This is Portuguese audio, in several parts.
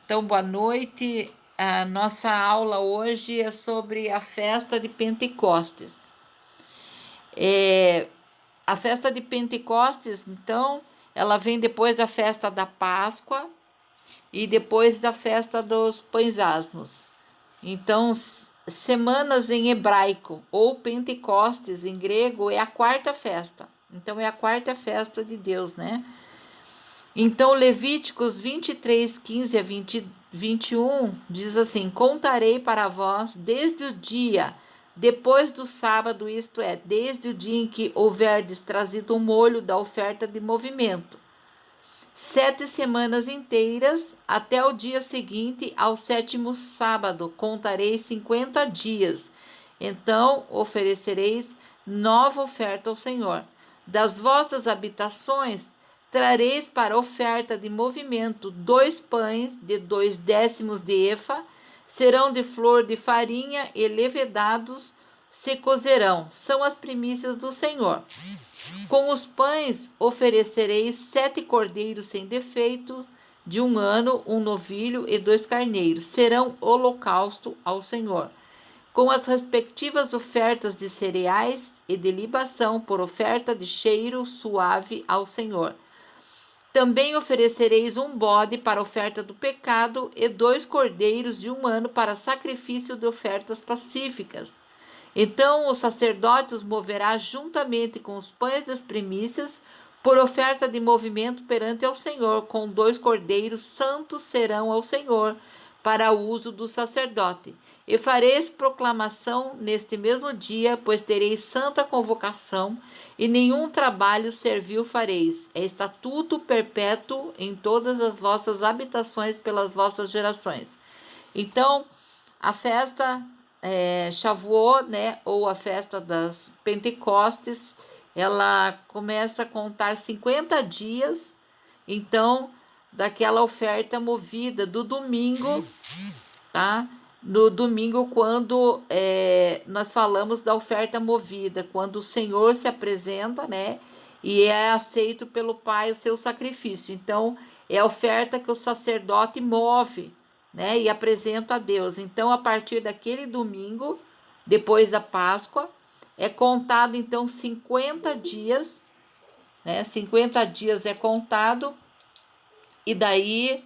Então, boa noite. A nossa aula hoje é sobre a festa de Pentecostes. A festa de Pentecostes, então, ela vem depois da festa da Páscoa e depois da festa dos pães asmos. Então, semanas em hebraico ou Pentecostes em grego é a quarta festa. Então, é a quarta festa de Deus, né? Então, Levíticos 23, 15 a 21 diz assim: Contarei para vós desde o dia depois do sábado, isto é, desde o dia em que houverdes trazido o molho da oferta de movimento, 7 semanas inteiras, até o dia seguinte, ao sétimo sábado, contarei 50 dias. Então oferecereis nova oferta ao Senhor. Das vossas habitações trareis para oferta de movimento 2 pães de 2 décimos de efa, serão de flor de farinha e levedados se cozerão. São as primícias do Senhor. Com os pães oferecereis 7 cordeiros sem defeito, de 1 ano, um novilho e 2 carneiros. Serão holocausto ao Senhor. Com as respectivas ofertas de cereais e de libação por oferta de cheiro suave ao Senhor. Também oferecereis um bode para oferta do pecado e 2 cordeiros de 1 ano para sacrifício de ofertas pacíficas. Então o sacerdote os moverá juntamente com os pães das primícias por oferta de movimento perante ao Senhor, com 2 cordeiros santos serão ao Senhor para o uso do sacerdote. E fareis proclamação neste mesmo dia, pois tereis santa convocação, e nenhum trabalho servil fareis. É estatuto perpétuo em todas as vossas habitações pelas vossas gerações. Então, a festa Shavuot, né, ou a festa das Pentecostes, ela começa a contar 50 dias, então, daquela oferta movida do domingo, tá? No domingo, quando nós falamos da oferta movida, quando o Senhor se apresenta, né, e é aceito pelo Pai o seu sacrifício. Então, é a oferta que o sacerdote move, né, e apresenta a Deus. Então, a partir daquele domingo, depois da Páscoa, é contado então 50 dias, né? 50 dias é contado, e daí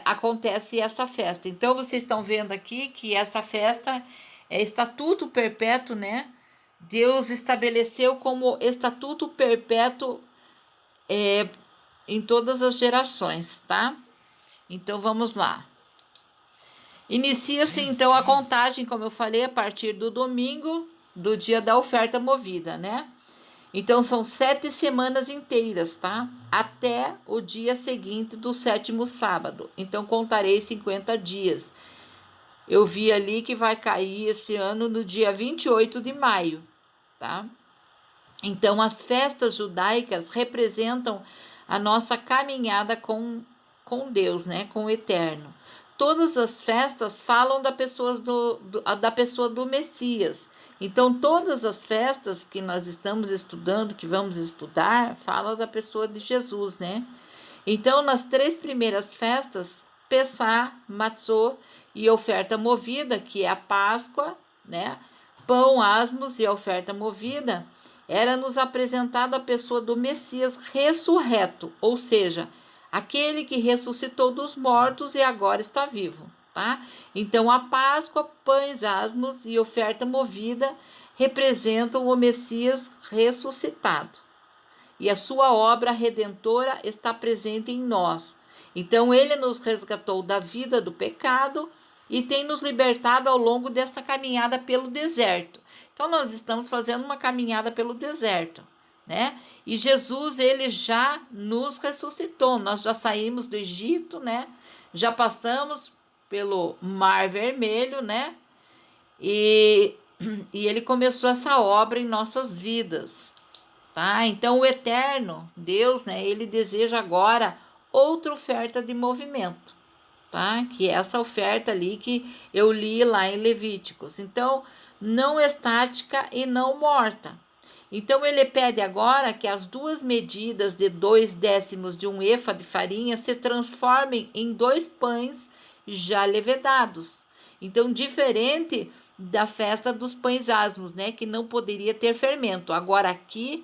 acontece essa festa. Então, vocês estão vendo aqui que essa festa é estatuto perpétuo, né? Deus estabeleceu como estatuto perpétuo em todas as gerações, tá? Então, vamos lá. Inicia-se então a contagem, como eu falei, a partir do domingo, do dia da oferta movida, né? Então são 7 semanas inteiras, tá? Até o dia seguinte do sétimo sábado. Então contarei 50 dias. Eu vi ali que vai cair esse ano no dia 28 de maio, tá? Então as festas judaicas representam a nossa caminhada com Deus, né? Com o Eterno. Todas as festas falam da pessoa do Messias. Então, todas as festas que nós estamos estudando, que vamos estudar, falam da pessoa de Jesus, né? Então, nas 3 primeiras festas, Pessah, Matzot e oferta movida, que é a Páscoa, né? Pão, asmos e oferta movida, era nos apresentado a pessoa do Messias ressurreto, ou seja, aquele que ressuscitou dos mortos e agora está vivo, tá? Então, a Páscoa, pães, asmos e oferta movida representam o Messias ressuscitado. E a sua obra redentora está presente em nós. Então, ele nos resgatou da vida do pecado e tem nos libertado ao longo dessa caminhada pelo deserto. Então, nós estamos fazendo uma caminhada pelo deserto, né? E Jesus, ele já nos ressuscitou. Nós já saímos do Egito, né? Já passamos pelo Mar Vermelho, né? E ele começou essa obra em nossas vidas, tá? Então o Eterno, Deus, né, ele deseja agora outra oferta de movimento, tá? Que é essa oferta ali que eu li lá em Levíticos. Então, não estática e não morta. Então ele pede agora que as 2 medidas de 2/10 de um efa de farinha se transformem em 2 pães já levedados. Então, diferente da festa dos pães asmos, né, que não poderia ter fermento. Agora aqui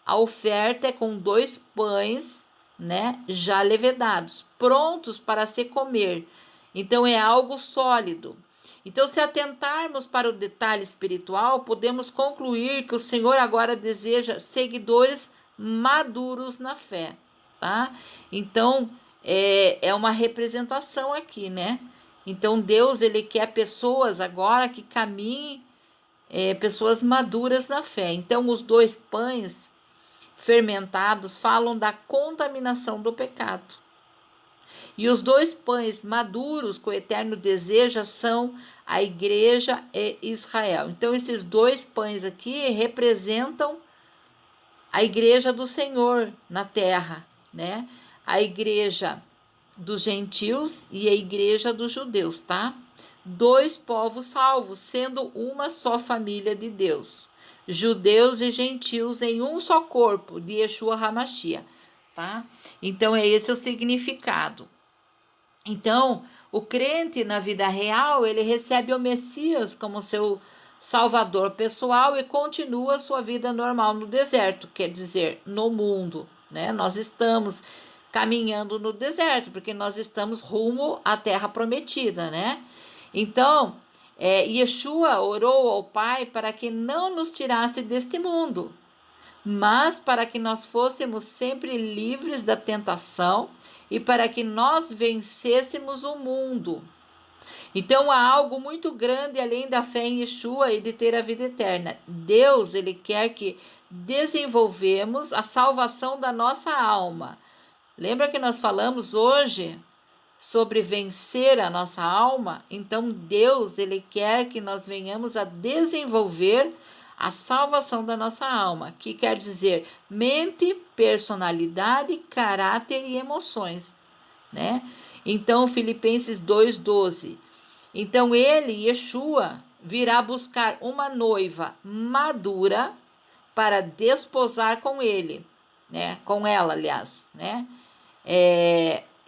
a oferta é com 2 pães, né, já levedados, prontos para se comer. Então é algo sólido. Então, se atentarmos para o detalhe espiritual, podemos concluir que o Senhor agora deseja seguidores maduros na fé, tá? Então, é uma representação aqui, né? Então, Deus, ele quer pessoas agora que caminhem, pessoas maduras na fé. Então, os 2 pães fermentados falam da contaminação do pecado. E os 2 pães maduros que o Eterno deseja são a igreja e Israel. Então, esses 2 pães aqui representam a igreja do Senhor na terra, né? A igreja dos gentios e a igreja dos judeus, tá? 2 povos salvos, sendo uma só família de Deus. Judeus e gentios em um só corpo de Yeshua HaMashiach, tá? Então, esse o significado. Então, o crente na vida real, ele recebe o Messias como seu salvador pessoal e continua sua vida normal no deserto, quer dizer, no mundo, né? Nós estamos caminhando no deserto, porque nós estamos rumo à terra prometida, né? Então, Yeshua orou ao Pai para que não nos tirasse deste mundo, mas para que nós fôssemos sempre livres da tentação e para que nós vencêssemos o mundo. Então há algo muito grande além da fé em Yeshua e de ter a vida eterna. Deus, ele quer que desenvolvemos a salvação da nossa alma. Lembra que nós falamos hoje sobre vencer a nossa alma? Então Deus, ele quer que nós venhamos a desenvolver a salvação da nossa alma, que quer dizer mente, personalidade, caráter e emoções, né? Então, Filipenses 2:12. Então, ele, Yeshua, virá buscar uma noiva madura para desposar com ele, né? Com ela, aliás, né?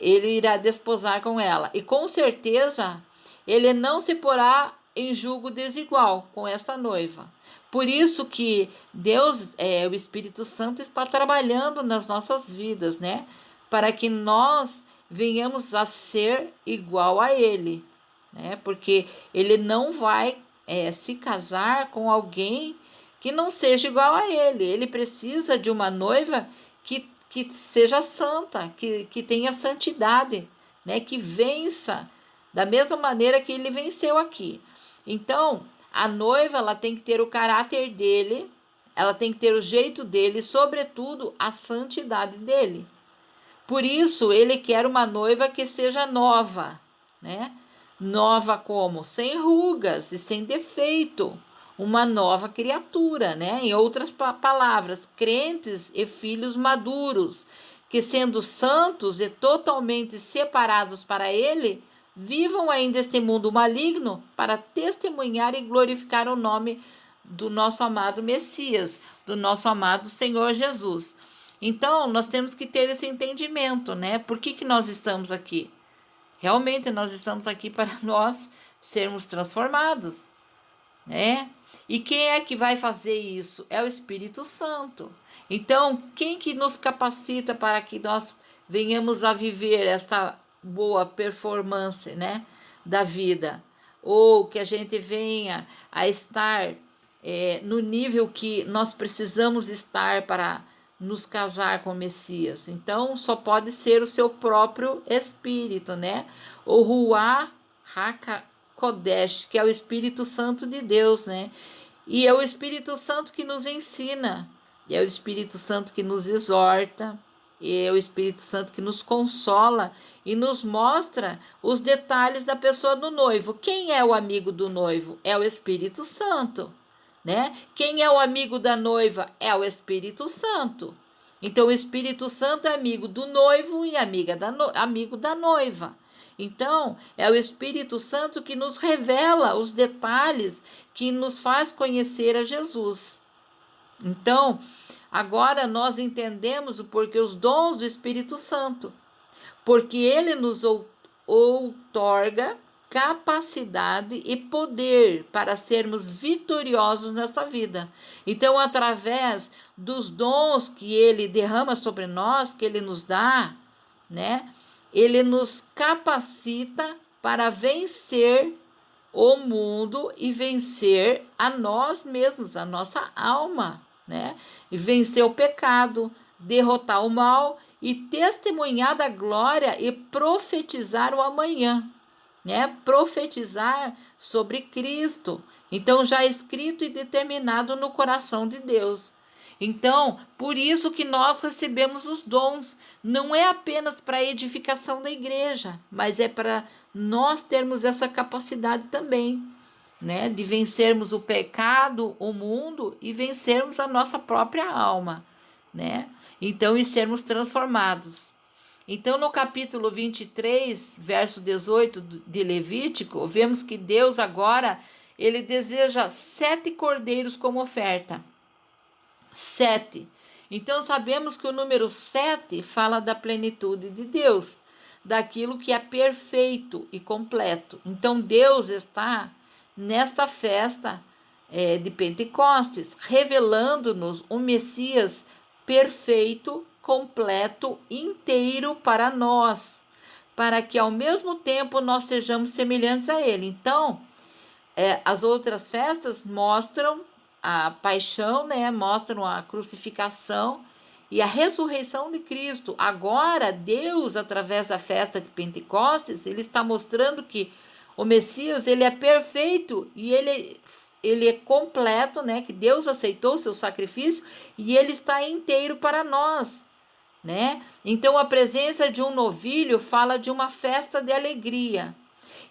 Ele irá desposar com ela. E com certeza, ele não se porá em julgo desigual com essa noiva. Por isso que Deus, o Espírito Santo, está trabalhando nas nossas vidas, né? Para que nós venhamos a ser igual a Ele, né? Porque Ele não vai se casar com alguém que não seja igual a Ele. Ele precisa de uma noiva que seja santa, que tenha santidade, né? Que vença da mesma maneira que Ele venceu aqui. Então, a noiva, ela tem que ter o caráter dele, ela tem que ter o jeito dele, sobretudo a santidade dele. Por isso, ele quer uma noiva que seja nova, né? Nova como? Sem rugas e sem defeito. Uma nova criatura, né? Em outras palavras, crentes e filhos maduros, que sendo santos e totalmente separados para ele, vivam ainda este mundo maligno para testemunhar e glorificar o nome do nosso amado Messias, do nosso amado Senhor Jesus. Então, nós temos que ter esse entendimento, né? Por que nós estamos aqui? Realmente, nós estamos aqui para nós sermos transformados, né? E quem é que vai fazer isso? É o Espírito Santo. Então, quem que nos capacita para que nós venhamos a viver essa boa performance, né, da vida? Ou que a gente venha a estar no nível que nós precisamos estar para nos casar com o Messias. Então, só pode ser o seu próprio Espírito, né? O Ruach HaKodesh, que é o Espírito Santo de Deus, né? E é o Espírito Santo que nos ensina, e é o Espírito Santo que nos exorta, e é o Espírito Santo que nos consola e nos mostra os detalhes da pessoa do noivo. Quem é o amigo do noivo? É o Espírito Santo, né? Quem é o amigo da noiva? É o Espírito Santo. Então, o Espírito Santo é amigo do noivo e amigo da noiva. Então, é o Espírito Santo que nos revela os detalhes, que nos faz conhecer a Jesus. Então, agora nós entendemos o porquê os dons do Espírito Santo, porque ele nos outorga capacidade e poder para sermos vitoriosos nessa vida. Então, através dos dons que ele derrama sobre nós, que ele nos dá, né? Ele nos capacita para vencer o mundo e vencer a nós mesmos, a nossa alma, né? E vencer o pecado, derrotar o mal e testemunhar da glória e profetizar o amanhã, né? Profetizar sobre Cristo. Então já escrito e determinado no coração de Deus. Então, por isso que nós recebemos os dons, não é apenas para a edificação da igreja, mas é para nós termos essa capacidade também, né, de vencermos o pecado, o mundo e vencermos a nossa própria alma, né? Então, e sermos transformados. Então, no capítulo 23, verso 18 de Levítico, vemos que Deus agora, ele deseja 7 cordeiros como oferta. 7. Então, sabemos que o número 7 fala da plenitude de Deus, daquilo que é perfeito e completo. Então, Deus está nesta festa de Pentecostes, revelando-nos o Messias perfeito, completo, inteiro para nós, para que ao mesmo tempo nós sejamos semelhantes a Ele. Então, as outras festas mostram a paixão, né? Mostram a crucificação e a ressurreição de Cristo. Agora, Deus, através da festa de Pentecostes, ele está mostrando que o Messias, ele é perfeito e ele é completo, né? Que Deus aceitou o seu sacrifício e ele está inteiro para nós, né? Então, a presença de um novilho fala de uma festa de alegria.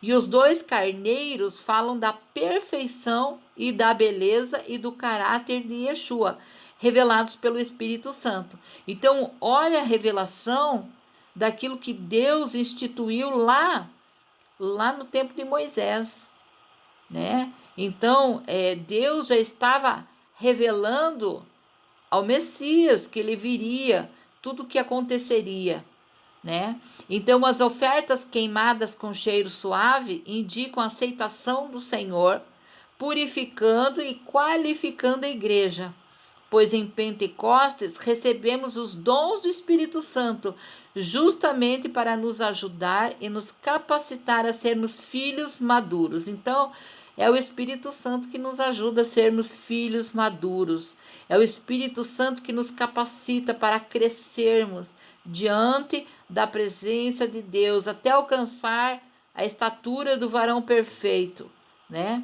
E os 2 carneiros falam da perfeição e da beleza e do caráter de Yeshua, revelados pelo Espírito Santo. Então, olha a revelação daquilo que Deus instituiu lá no tempo de Moisés, né? Então, Deus já estava revelando ao Messias que ele viria, tudo o que aconteceria, né? Então, as ofertas queimadas com cheiro suave indicam a aceitação do Senhor, purificando e qualificando a igreja, pois em Pentecostes recebemos os dons do Espírito Santo, justamente para nos ajudar e nos capacitar a sermos filhos maduros. Então, é o Espírito Santo que nos ajuda a sermos filhos maduros. É o Espírito Santo que nos capacita para crescermos diante da presença de Deus, até alcançar a estatura do varão perfeito, né?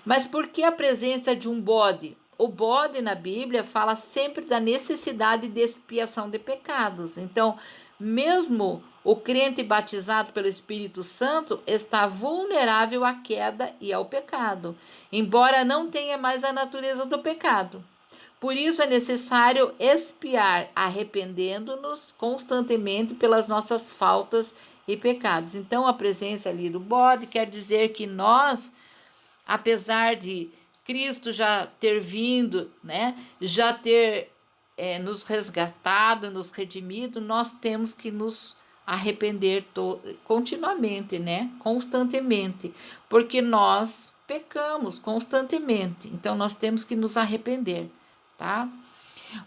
Mas por que a presença de um bode? O bode na Bíblia fala sempre da necessidade de expiação de pecados. Então, mesmo o crente batizado pelo Espírito Santo está vulnerável à queda e ao pecado, embora não tenha mais a natureza do pecado. Por isso é necessário expiar, arrependendo-nos constantemente pelas nossas faltas e pecados. Então, a presença ali do bode quer dizer que nós, apesar de Cristo já ter vindo, né, já ter nos resgatado, nos redimido, nós temos que nos arrepender continuamente, né, constantemente, porque nós pecamos constantemente. Então, nós temos que nos arrepender, tá?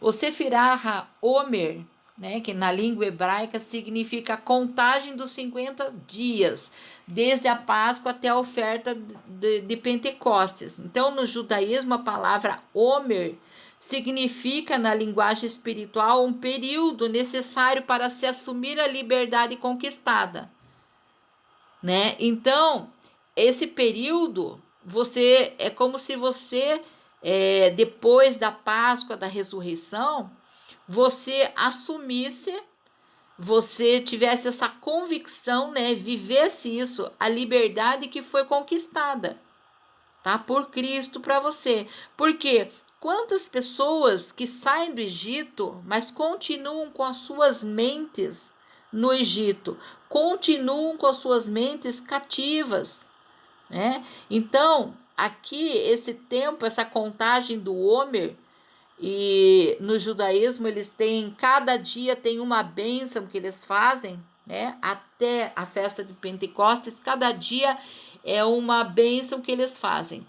O Sefirah Omer, né, que na língua hebraica significa a contagem dos 50 dias, desde a Páscoa até a oferta de Pentecostes. Então, no judaísmo, a palavra Omer significa, na linguagem espiritual, um período necessário para se assumir a liberdade conquistada, né? Então, esse período, é como se você, depois da Páscoa, da ressurreição, você assumisse, você tivesse essa convicção, né? Vivesse isso, a liberdade que foi conquistada, tá? Por Cristo para você. Porque quantas pessoas que saem do Egito, mas continuam com as suas mentes no Egito, continuam com as suas mentes cativas, né? Então, aqui, esse tempo, essa contagem do Homer, E no judaísmo eles têm, cada dia tem uma bênção que eles fazem, né? Até a festa de Pentecostes, cada dia é uma bênção que eles fazem.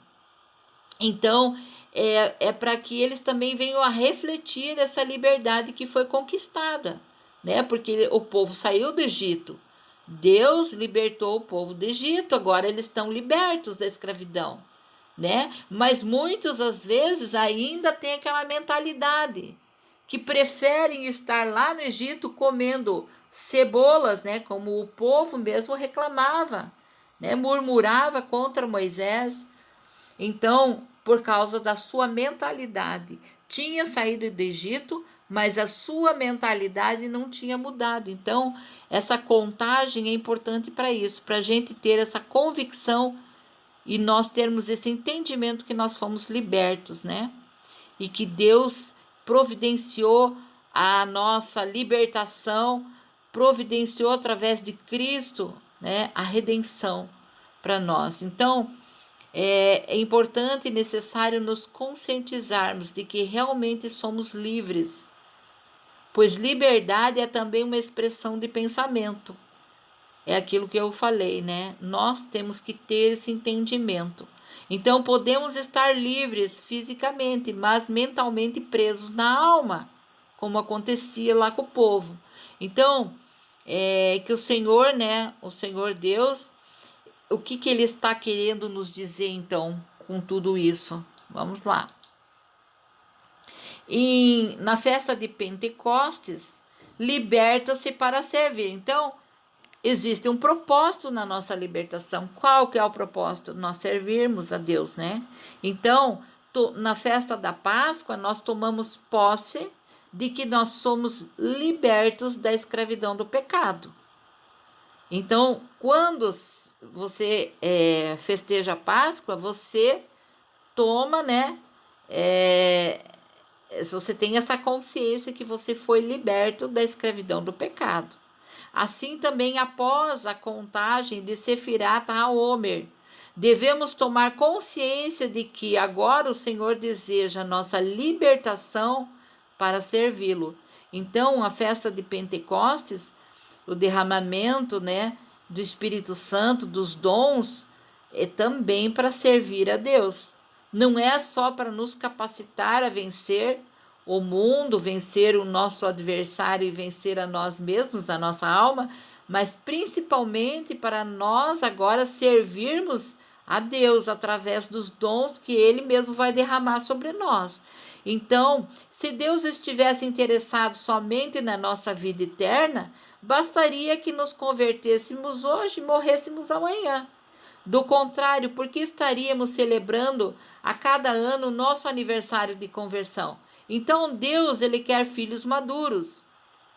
Então, é para que eles também venham a refletir essa liberdade que foi conquistada, né? Porque o povo saiu do Egito. Deus libertou o povo do Egito, agora eles estão libertos da escravidão, né? Mas muitos às vezes ainda têm aquela mentalidade que preferem estar lá no Egito comendo cebolas, né? Como o povo mesmo reclamava, né? Murmurava contra Moisés. Então, por causa da sua mentalidade, tinha saído do Egito, mas a sua mentalidade não tinha mudado. Então, essa contagem é importante para isso, para a gente ter essa convicção e nós termos esse entendimento que nós fomos libertos, né? E que Deus providenciou a nossa libertação, providenciou através de Cristo, né, a redenção para nós. Então, é importante e necessário nos conscientizarmos de que realmente somos livres, pois liberdade é também uma expressão de pensamento. É aquilo que eu falei, né? Nós temos que ter esse entendimento. Então, podemos estar livres fisicamente, mas mentalmente presos na alma, como acontecia lá com o povo. Então, que o Senhor, né? O Senhor Deus, o que ele está querendo nos dizer, então, com tudo isso? Vamos lá. Na festa de Pentecostes, liberta-se para servir. Então, existe um propósito na nossa libertação. Qual que é o propósito? Nós servirmos a Deus, né? Então, na festa da Páscoa, nós tomamos posse de que nós somos libertos da escravidão do pecado. Então, quando você festeja a Páscoa, você toma, né? Você tem essa consciência que você foi liberto da escravidão do pecado. Assim também após a contagem de Sefirat HaOmer, devemos tomar consciência de que agora o Senhor deseja nossa libertação para servi-lo. Então, a festa de Pentecostes, o derramamento, né, do Espírito Santo, dos dons, é também para servir a Deus. Não é só para nos capacitar a vencer o mundo, vencer o nosso adversário e vencer a nós mesmos, a nossa alma, mas principalmente para nós agora servirmos a Deus através dos dons que Ele mesmo vai derramar sobre nós. Então, se Deus estivesse interessado somente na nossa vida eterna, bastaria que nos convertêssemos hoje e morrêssemos amanhã. Do contrário, por que estaríamos celebrando a cada ano o nosso aniversário de conversão? Então, Deus, ele quer filhos maduros,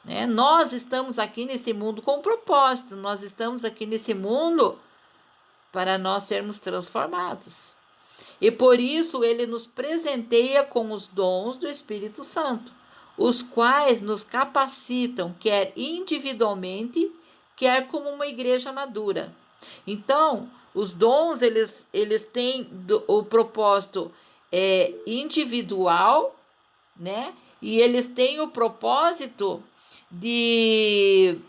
né? Nós estamos aqui nesse mundo com um propósito, nós estamos aqui nesse mundo para nós sermos transformados. E por isso ele nos presenteia com os dons do Espírito Santo, os quais nos capacitam, quer individualmente, quer como uma igreja madura. Então, os dons, eles têm o propósito individual, né? E eles têm o propósito de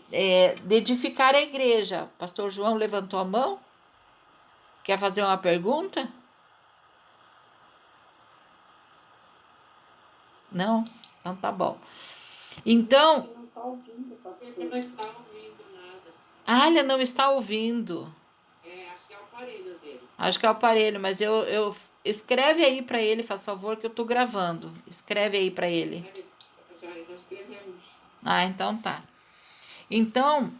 edificar a igreja. Pastor João levantou a mão. Quer fazer uma pergunta? Não? Então tá bom. Então. Ele não está ouvindo nada. Ah, ele não está ouvindo. Acho que é o aparelho dele. Acho que é o aparelho, mas eu escreve aí para ele, faz favor, que eu tô gravando. Escreve aí para ele. Já escrevemos. Ah, então tá. Então,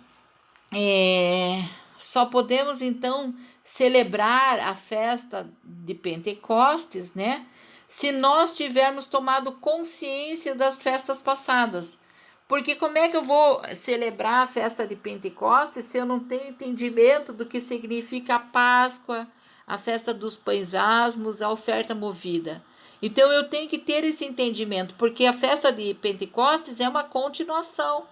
só podemos então celebrar a festa de Pentecostes, né? Se nós tivermos tomado consciência das festas passadas. Porque como é que eu vou celebrar a festa de Pentecostes se eu não tenho entendimento do que significa a Páscoa, a festa dos pães asmos, a oferta movida? Então eu tenho que ter esse entendimento, porque a festa de Pentecostes é uma continuação.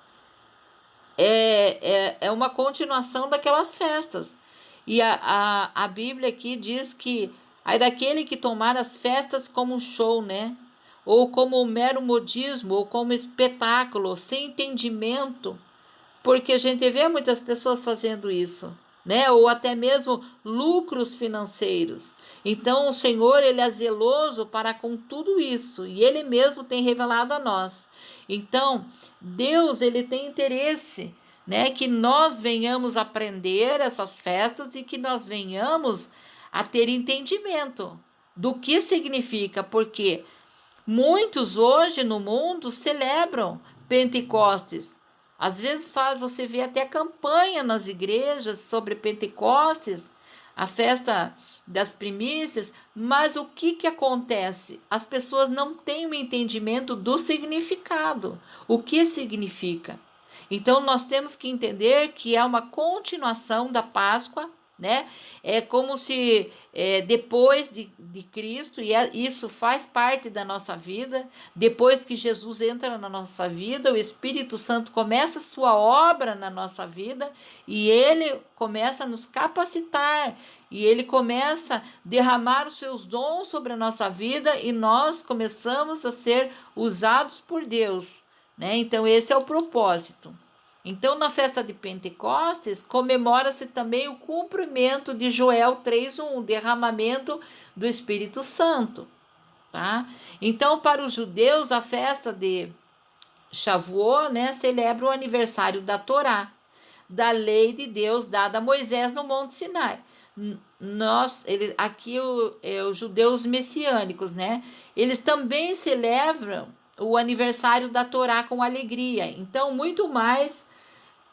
É uma continuação daquelas festas. E a Bíblia aqui diz que aí daquele que tomar as festas como um show, né? ou como um mero modismo, ou como espetáculo, sem entendimento, porque a gente vê muitas pessoas fazendo isso, né? Ou até mesmo lucros financeiros. Então, o Senhor, ele é zeloso para com tudo isso, e ele mesmo tem revelado a nós. Então, Deus, ele tem interesse, né, que nós venhamos aprender essas festas e que nós venhamos a ter entendimento do que significa, porque muitos hoje no mundo celebram Pentecostes. Às vezes você vê até campanha nas igrejas sobre Pentecostes, a festa das primícias, mas o que acontece? As pessoas não têm o entendimento do significado. O que significa? Então nós temos que entender que é uma continuação da Páscoa, né? É como se depois de Cristo, e isso faz parte da nossa vida, depois que Jesus entra na nossa vida, o Espírito Santo começa a sua obra na nossa vida e ele começa a nos capacitar, e ele começa a derramar os seus dons sobre a nossa vida e nós começamos a ser usados por Deus, né? Então esse é o propósito. Então, na festa de Pentecostes, comemora-se também o cumprimento de Joel 3:1, o derramamento do Espírito Santo, tá? Então, para os judeus, a festa de Shavuot, né, celebra o aniversário da Torá, da lei de Deus dada a Moisés no Monte Sinai. Aqui os judeus messiânicos, né? Eles também celebram o aniversário da Torá com alegria. Então, muito mais,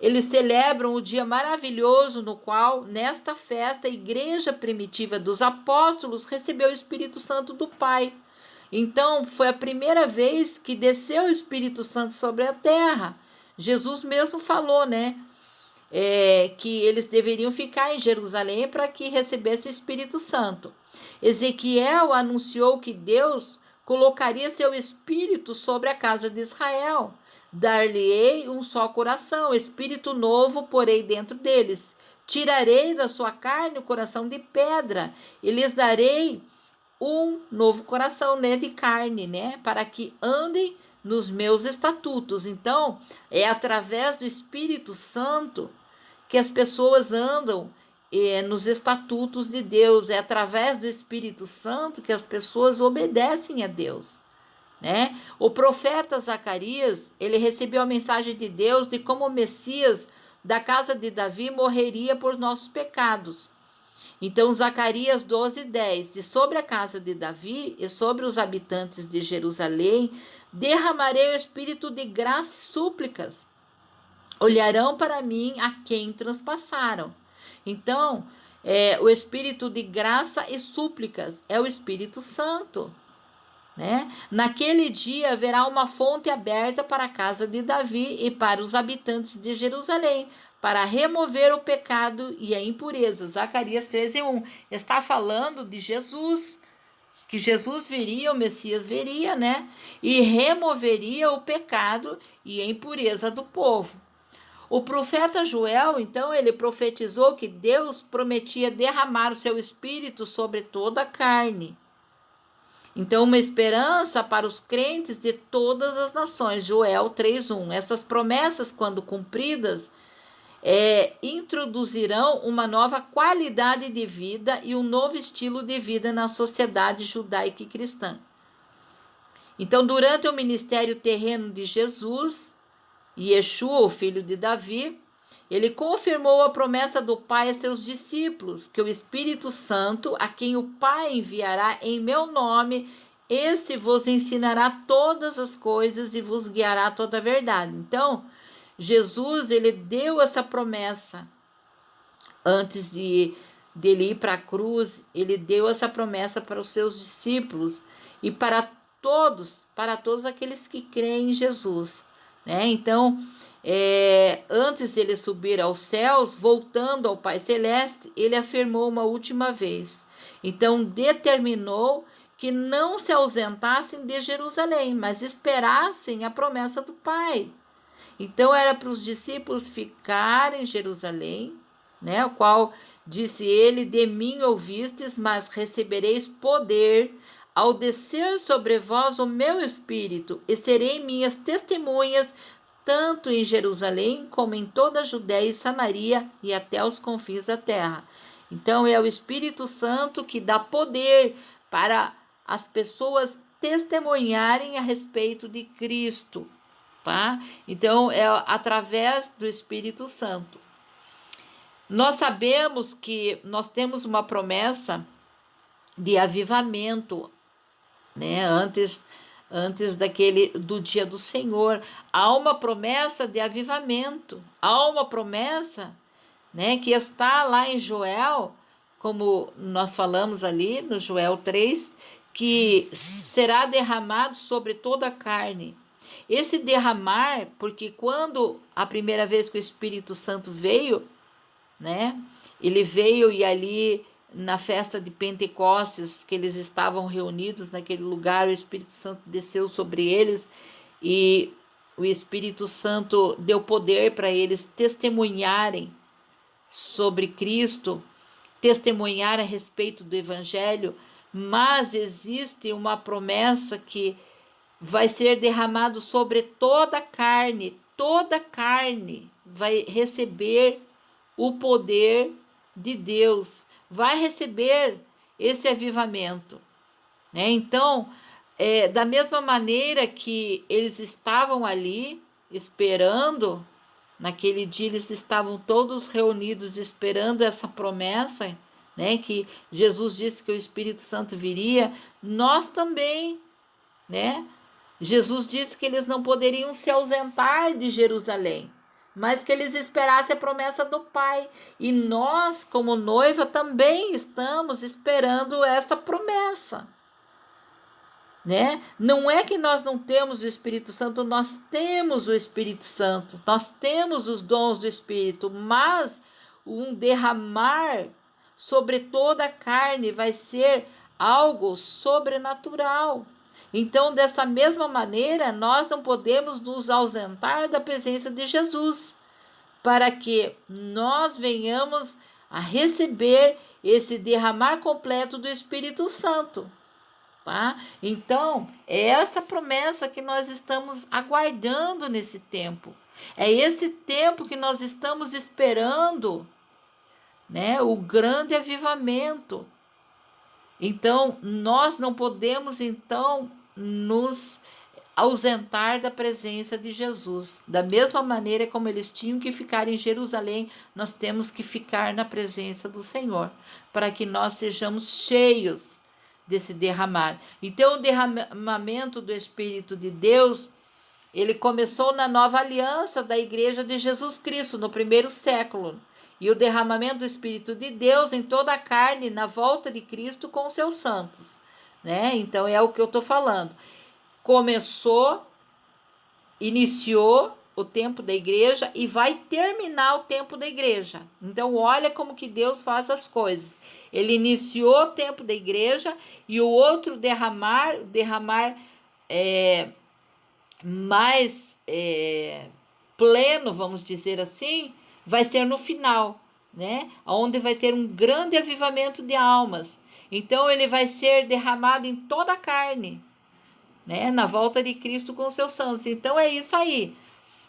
eles celebram o dia maravilhoso no qual, nesta festa, a igreja primitiva dos apóstolos recebeu o Espírito Santo do Pai. Então, foi a primeira vez que desceu o Espírito Santo sobre a terra. Jesus mesmo falou, né? Que eles deveriam ficar em Jerusalém para que recebesse o Espírito Santo. Ezequiel anunciou que Deus colocaria seu Espírito sobre a casa de Israel. Dar-lhe-ei um só coração, espírito novo porei dentro deles. Tirarei da sua carne o coração de pedra e lhes darei um novo coração, né, de carne, né, para que andem nos meus estatutos. Então, é através do Espírito Santo que as pessoas andam nos estatutos de Deus. É através do Espírito Santo que as pessoas obedecem a Deus, né? O profeta Zacarias, ele recebeu a mensagem de Deus de como o Messias da casa de Davi morreria por nossos pecados. Então, Zacarias 12:10, e sobre a casa de Davi e sobre os habitantes de Jerusalém, derramarei o espírito de graça e súplicas. Olharão para mim a quem transpassaram. Então, o espírito de graça e súplicas é o Espírito Santo, né? Naquele dia haverá uma fonte aberta para a casa de Davi e para os habitantes de Jerusalém, para remover o pecado e a impureza. Zacarias 13:1 está falando de Jesus, que Jesus viria, o Messias viria, né? E removeria o pecado e a impureza do povo. O profeta Joel, então, ele profetizou que Deus prometia derramar o seu espírito sobre toda a carne. Então, uma esperança para os crentes de todas as nações, Joel 3:1. Essas promessas, quando cumpridas, introduzirão uma nova qualidade de vida e um novo estilo de vida na sociedade judaica e cristã. Então, durante o ministério terreno de Jesus, Yeshua, o filho de Davi, ele confirmou a promessa do Pai a seus discípulos, que o Espírito Santo, a quem o Pai enviará em meu nome, esse vos ensinará todas as coisas e vos guiará a toda a verdade. Então, Jesus, ele deu essa promessa antes dele ir para a cruz, ele deu essa promessa para os seus discípulos e para todos aqueles que creem em Jesus, né? Então, antes dele subir aos céus, voltando ao Pai Celeste, ele afirmou uma última vez. Então, determinou que não se ausentassem de Jerusalém, mas esperassem a promessa do Pai. Então, era para os discípulos ficarem em Jerusalém, né? O qual disse ele: de mim ouvistes, mas recebereis poder ao descer sobre vós o meu espírito, e serei minhas testemunhas, tanto em Jerusalém como em toda a Judéia e Samaria e até os confins da terra. Então é o Espírito Santo que dá poder para as pessoas testemunharem a respeito de Cristo, tá? Então é através do Espírito Santo. Nós sabemos que nós temos uma promessa de avivamento, né? Antes do dia do Senhor, há uma promessa de avivamento, há uma promessa, né, que está lá em Joel, como nós falamos ali no Joel 3, que será derramado sobre toda a carne. Esse derramar, porque quando a primeira vez que o Espírito Santo veio, né, ele veio e ali na festa de Pentecostes, que eles estavam reunidos naquele lugar, o Espírito Santo desceu sobre eles e o Espírito Santo deu poder para eles testemunharem sobre Cristo, testemunhar a respeito do Evangelho, mas existe uma promessa que vai ser derramado sobre toda carne vai receber o poder de Deus, vai receber esse avivamento, né? Então, da mesma maneira que eles estavam ali esperando, naquele dia eles estavam todos reunidos esperando essa promessa, né? Que Jesus disse que o Espírito Santo viria, nós também, né? Jesus disse que eles não poderiam se ausentar de Jerusalém, mas que eles esperassem a promessa do Pai. E nós, como noiva, também estamos esperando essa promessa, né? Não é que nós não temos o Espírito Santo, nós temos o Espírito Santo, nós temos os dons do Espírito, mas um derramar sobre toda a carne vai ser algo sobrenatural. Então, dessa mesma maneira, nós não podemos nos ausentar da presença de Jesus, para que nós venhamos a receber esse derramar completo do Espírito Santo, tá? Então, é essa promessa que nós estamos aguardando nesse tempo. É esse tempo que nós estamos esperando, né? O grande avivamento. Então, nós não podemos, então, nos ausentar da presença de Jesus. Da mesma maneira como eles tinham que ficar em Jerusalém, nós temos que ficar na presença do Senhor, para que nós sejamos cheios desse derramar. Então, o derramamento do Espírito de Deus, ele começou na nova aliança da Igreja de Jesus Cristo, no primeiro século. E o derramamento do Espírito de Deus em toda a carne na volta de Cristo com os seus santos, né? Então é o que eu estou falando. Iniciou o tempo da igreja e vai terminar o tempo da igreja. Então olha como que Deus faz as coisas. Ele iniciou o tempo da igreja e o outro derramar mais pleno, vamos dizer assim, vai ser no final, né? Onde vai ter um grande avivamento de almas. Então ele vai ser derramado em toda a carne, né? Na volta de Cristo com os seus santos. Então é isso aí.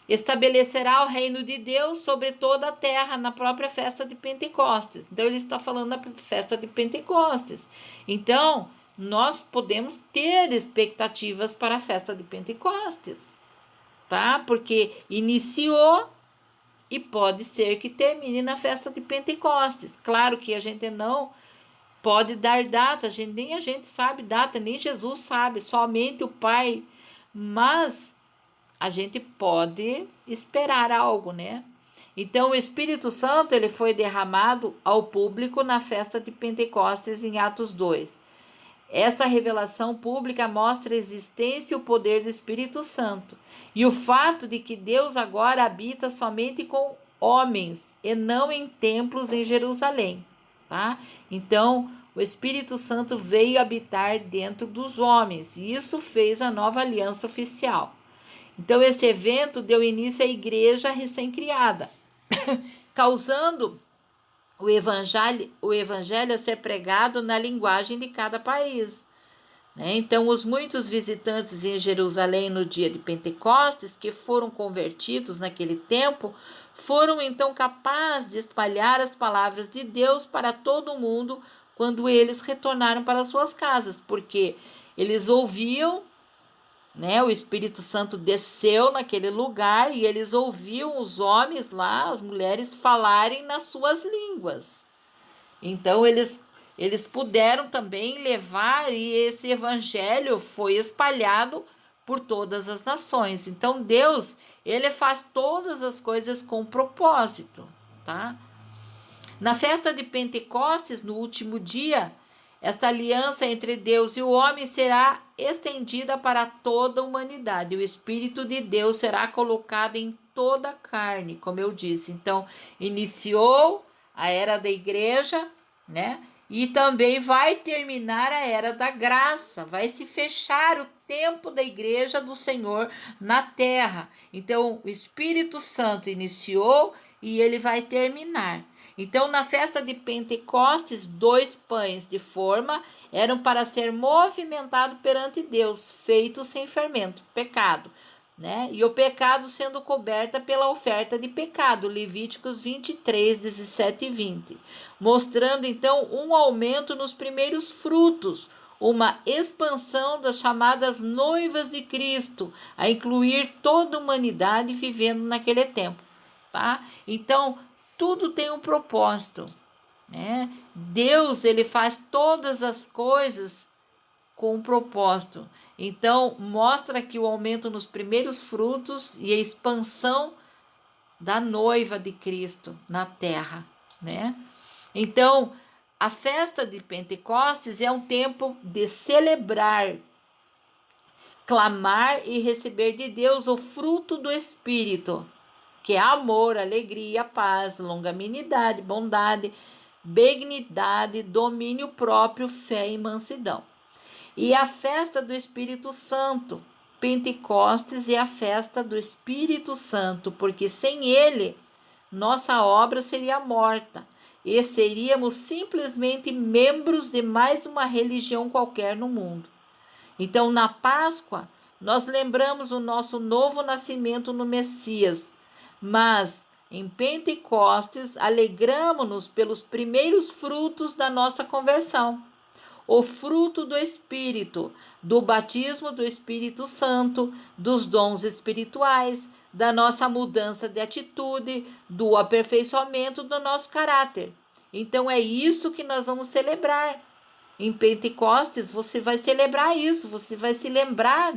Estabelecerá o reino de Deus sobre toda a terra na própria festa de Pentecostes. Então ele está falando da festa de Pentecostes. Então nós podemos ter expectativas para a festa de Pentecostes, tá? Porque iniciou e pode ser que termine na festa de Pentecostes. Claro que a gente não pode dar data, nem a gente sabe data, nem Jesus sabe, somente o Pai. Mas a gente pode esperar algo, né? Então o Espírito Santo ele foi derramado ao público na festa de Pentecostes em Atos 2. Essa revelação pública mostra a existência e o poder do Espírito Santo e o fato de que Deus agora habita somente com homens e não em templos em Jerusalém, tá? Então, o Espírito Santo veio habitar dentro dos homens e isso fez a nova aliança oficial. Então, esse evento deu início à igreja recém-criada, causando o evangelho a ser pregado na linguagem de cada país. né? Então, os muitos visitantes em Jerusalém no dia de Pentecostes, que foram convertidos naquele tempo, foram então capazes de espalhar as palavras de Deus para todo o mundo quando eles retornaram para suas casas, porque eles ouviam, né? O Espírito Santo desceu naquele lugar e eles ouviam os homens lá, as mulheres falarem nas suas línguas. Então eles puderam também levar, e esse evangelho foi espalhado por todas as nações. Então Deus, ele faz todas as coisas com propósito, tá? Na festa de Pentecostes, no último dia, esta aliança entre Deus e o homem será estendida para toda a humanidade. O Espírito de Deus será colocado em toda a carne, como eu disse. Então, iniciou a era da igreja, né? E também vai terminar a era da graça. Vai se fechar o tempo da igreja do Senhor na terra. Então, o Espírito Santo iniciou e ele vai terminar. Então, na festa de Pentecostes, 2 pães de forma eram para ser movimentado perante Deus, feitos sem fermento, pecado, né? E o pecado sendo coberta pela oferta de pecado, Levíticos 23, 17 e 20, mostrando então um aumento nos primeiros frutos, uma expansão das chamadas noivas de Cristo, a incluir toda a humanidade vivendo naquele tempo, tá? Então, tudo tem um propósito, né? Deus, ele faz todas as coisas com um propósito. Então, mostra aqui o aumento nos primeiros frutos e a expansão da noiva de Cristo na terra, né? Então, a festa de Pentecostes é um tempo de celebrar, clamar e receber de Deus o fruto do Espírito, que é amor, alegria, paz, longanimidade, bondade, benignidade, domínio próprio, fé e mansidão. E a festa do Espírito Santo, Pentecostes é a festa do Espírito Santo, porque sem ele, nossa obra seria morta e seríamos simplesmente membros de mais uma religião qualquer no mundo. Então, na Páscoa, nós lembramos o nosso novo nascimento no Messias, mas em Pentecostes alegramo-nos pelos primeiros frutos da nossa conversão. O fruto do Espírito, do batismo do Espírito Santo, dos dons espirituais, da nossa mudança de atitude, do aperfeiçoamento do nosso caráter. Então é isso que nós vamos celebrar. Em Pentecostes, você vai celebrar isso, você vai se lembrar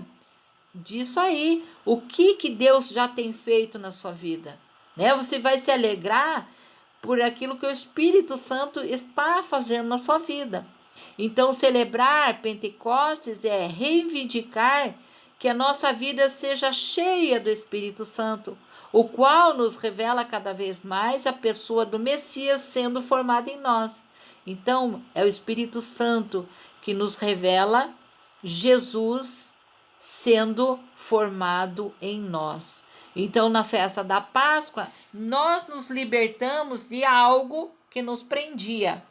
disso aí. O que Deus já tem feito na sua vida, né? Você vai se alegrar por aquilo que o Espírito Santo está fazendo na sua vida. Então, celebrar Pentecostes é reivindicar que a nossa vida seja cheia do Espírito Santo, o qual nos revela cada vez mais a pessoa do Messias sendo formada em nós. Então, é o Espírito Santo que nos revela Jesus sendo formado em nós. Então, na festa da Páscoa, nós nos libertamos de algo que nos prendia.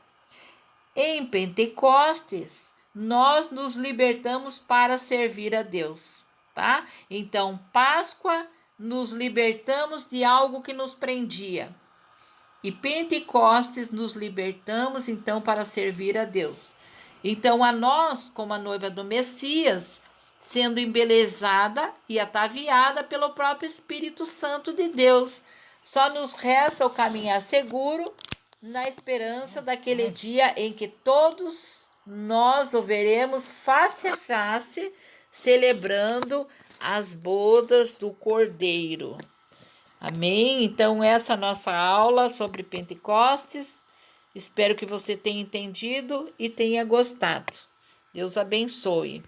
Em Pentecostes, nós nos libertamos para servir a Deus, tá? Então, Páscoa, nos libertamos de algo que nos prendia. E Pentecostes, nos libertamos, então, para servir a Deus. Então, a nós, como a noiva do Messias, sendo embelezada e ataviada pelo próprio Espírito Santo de Deus, só nos resta o caminhar seguro, na esperança daquele dia em que todos nós o veremos face a face, celebrando as bodas do Cordeiro. Amém? Então, essa é a nossa aula sobre Pentecostes. Espero que você tenha entendido e tenha gostado. Deus abençoe.